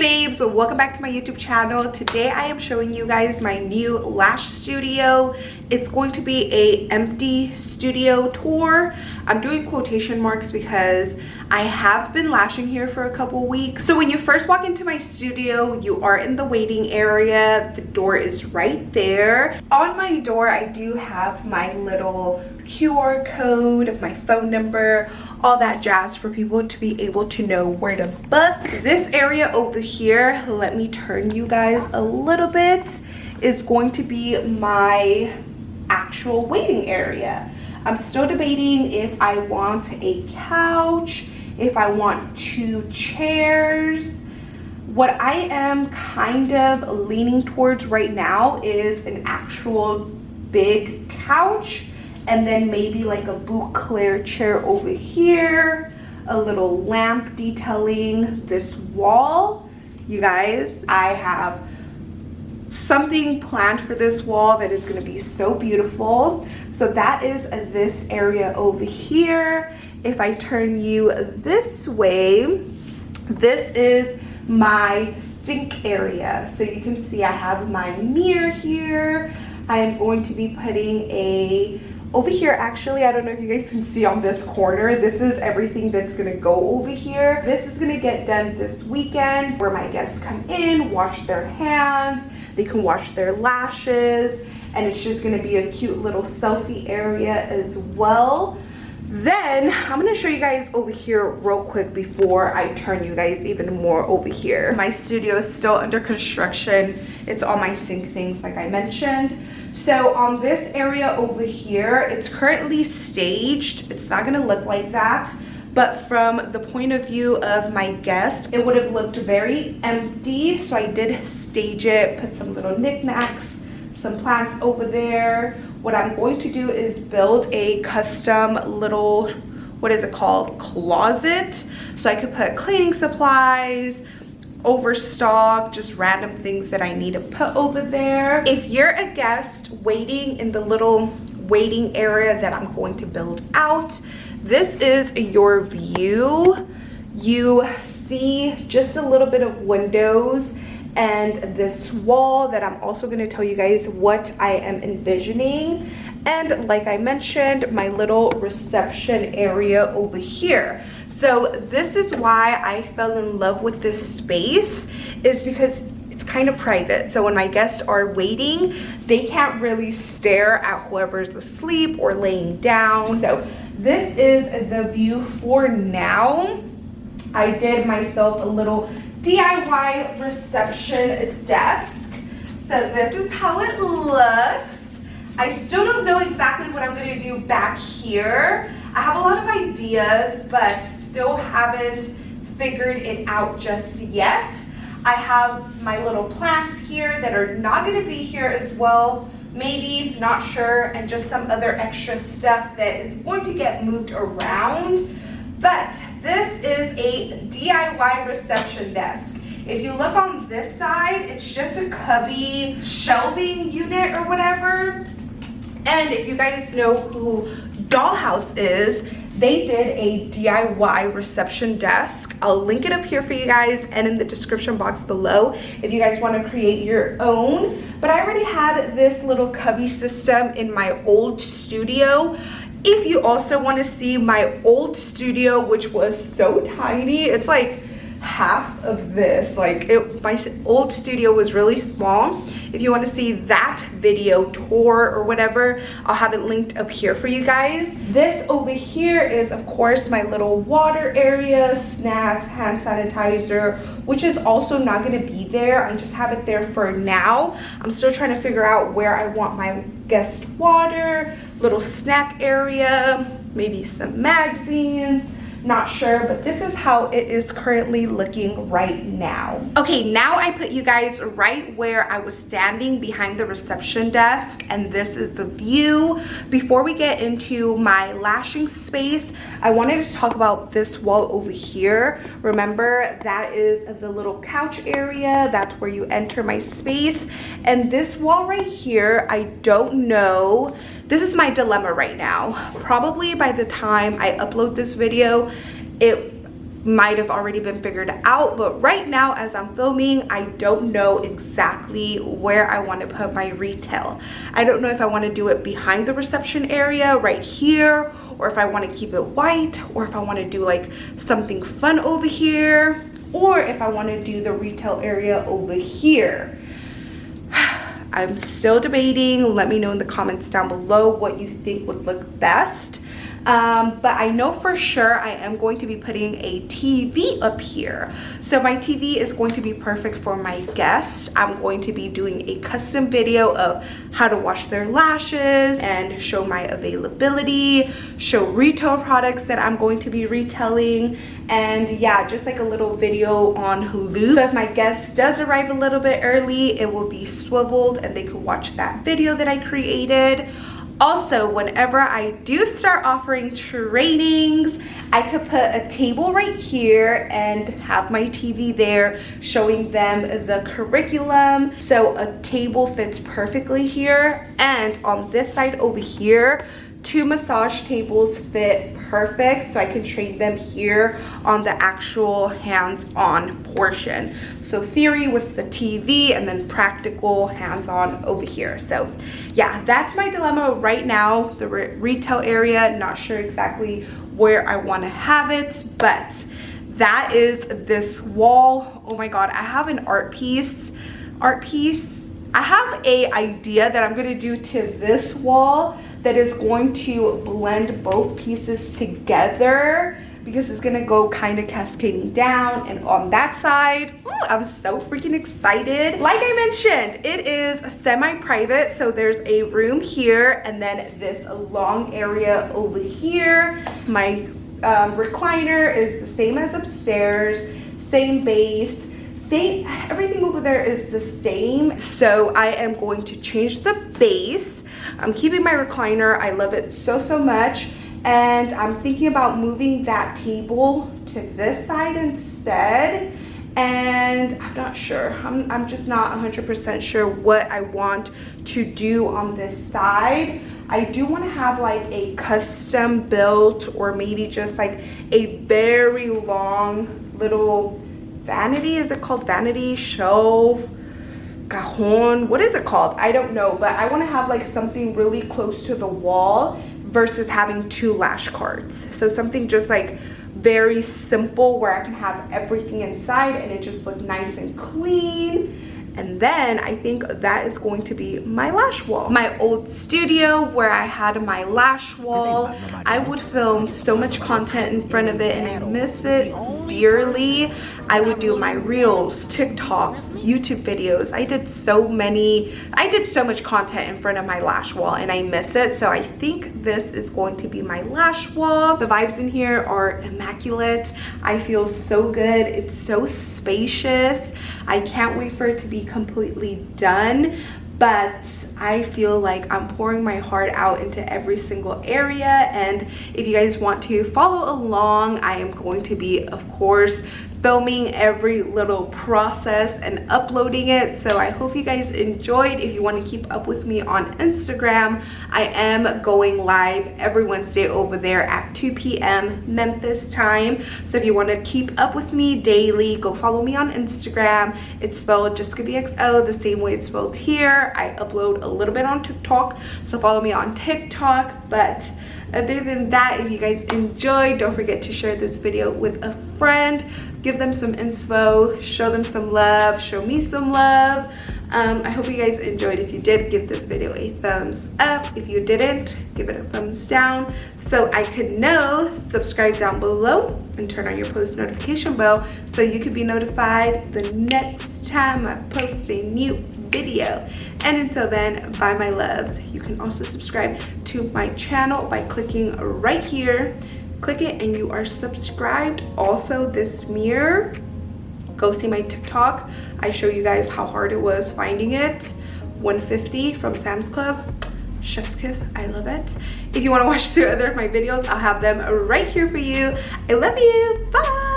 babes, welcome back to my YouTube channel. Today I am showing you guys my new lash studio. It's going to be a empty studio tour. I'm doing quotation marks because I have been lashing here for a couple weeks. So when you first walk into my studio, you are in the waiting area. The door is right there. On my door, I do have my little QR code, my phone number, all that jazz for people to be able to know where to book. This area over here, let me turn you guys a little bit, is going to be my actual waiting area. I'm still debating if I want a couch, if I want 2 chairs. What I am kind of leaning towards right now is an actual big couch, and then maybe like a boucle chair over here, a little lamp detailing this wall. You guys, I have something planned for this wall that is going to be so beautiful. So that is this area over here. If I turn you this way, this is my sink area. So you can see I have my mirror here. I am going to be putting over here, actually, I don't know if you guys can see on this corner, this is everything that's gonna go over here. This is gonna get done this weekend, where my guests come in, wash their hands, they can wash their lashes, and it's just gonna be a cute little selfie area as well. Then I'm gonna show you guys over here real quick before I turn you guys even more over here. My studio is still under construction. It's all my sink things like I mentioned. So on this area over here, it's currently staged. It's not gonna look like that, but from the point of view of my guest, it would have looked very empty. So I did stage it, put some little knickknacks, some plants over there. What I'm going to do is build a custom little, what is it called, closet, so I could put cleaning supplies, overstock, just random things that I need to put over there. If you're a guest waiting in the little waiting area that I'm going to build out, this is your view. You see just a little bit of windows and this wall that I'm also going to tell you guys what I am envisioning. And like I mentioned, my little reception area over here. So this is why I fell in love with this space, is because it's kind of private. So when my guests are waiting, they can't really stare at whoever's asleep or laying down. So this is the view for now. I did myself a little DIY reception desk. So this is how it looks. I still don't know exactly what I'm going to do back here. I have a lot of ideas, but still haven't figured it out just yet. I have my little plants here that are not going to be here as well. Maybe, not sure, and just some other extra stuff that is going to get moved around. But this is a DIY reception desk. If you look on this side, it's just a cubby shelving unit or whatever. And if you guys know who Dollhouse is, they did a DIY reception desk. I'll link it up here for you guys and in the description box below if you guys want to create your own. But I already had this little cubby system in my old studio. If you also want to see my old studio, which was so tiny, it's like half of this. Like my old studio was really small. If you want to see that video tour or whatever, I'll have it linked up here for you guys. This over here is of course my little water area, snacks, hand sanitizer, which is also not going to be there. I just have it there for now. I'm still trying to figure out where I want my guest water, little snack area, maybe some magazines. Not sure, but this is how it is currently looking right now. Okay, now I put you guys right where I was standing behind the reception desk, and this is the view. Before we get into my lashing space, I wanted to talk about this wall over here. Remember, that is the little couch area. That's where you enter my space. And this wall right here, I don't know. This is my dilemma right now. Probably by the time I upload this video, it might have already been figured out, but right now as I'm filming, I don't know exactly where I want to put my retail. I don't know if I want to do it behind the reception area right here, or if I want to keep it white, or if I want to do like something fun over here, or if I want to do the retail area over here. I'm still debating. Let me know in the comments down below what you think would look best. But I know for sure I am going to be putting a TV up here. So my TV is going to be perfect for my guests. I'm going to be doing a custom video of how to wash their lashes and show my availability, show retail products that I'm going to be retailing, and yeah, just like a little video on Hulu. So if my guest does arrive a little bit early, it will be swiveled and they could watch that video that I created. Also, whenever I do start offering trainings, I could put a table right here and have my TV there showing them the curriculum. So a table fits perfectly here. And on this side over here, 2 massage tables fit perfect, so I can train them here on the actual hands-on portion. So theory with the TV and then practical hands-on over here. So yeah, that's my dilemma right now. The retail area, not sure exactly where I want to have it, but that is this wall. Oh my god, I have an art piece. I have a idea that I'm going to do to this wall that is going to blend both pieces together, because it's gonna go kind of cascading down. And on that side, I'm so freaking excited. Like I mentioned, it is semi-private, so there's a room here and then this long area over here. My recliner is the same as upstairs, same base, everything over there is the same. So I am going to change the base. I'm keeping my recliner. I love it so much, and I'm thinking about moving that table to this side instead. And I'm not sure, I'm just not 100% sure what I want to do on this side. I do want to have like a custom built, or maybe just like a very long little vanity. Is it called vanity, shelf, cajon? What is it called? I don't know, but I want to have like something really close to the wall versus having 2 lash cards. So something just like very simple where I can have everything inside and it just look nice and clean. And then I think that is going to be my lash wall. My old studio where I had my lash wall, I would film so much content in front of it and I miss it dearly. I would do my reels, TikToks, YouTube videos. I did so much content in front of my lash wall and I miss it. So I think this is going to be my lash wall. The vibes in here are immaculate. I feel so good. It's so spacious. I can't wait for it to be completely done, but I feel like I'm pouring my heart out into every single area. And if you guys want to follow along, I am going to be, of course, filming every little process and uploading it. So I hope you guys enjoyed. If you want to keep up with me on Instagram, I am going live every Wednesday over there at 2 p.m. Memphis time. So if you want to keep up with me daily, go follow me on Instagram. It's spelled Jesicavxo, the same way it's spelled here. I upload a little bit on TikTok, so follow me on TikTok. But other than that, if you guys enjoyed, don't forget to share this video with a friend. Give them some inspo, show them some love, show me some love. I hope you guys enjoyed. If you did, give this video a thumbs up. If you didn't, give it a thumbs down so I could know. Subscribe down below and turn on your post notification bell so you can be notified the next time I post a new video. And until then, bye my loves. You can also subscribe to my channel by clicking right here. Click it and you are subscribed. Also, this mirror, go see my TikTok. I show you guys how hard it was finding it. 150 from Sam's Club. Chef's kiss, I love it. If you want to watch 2 other of my videos, I'll have them right here for you. I love you. Bye.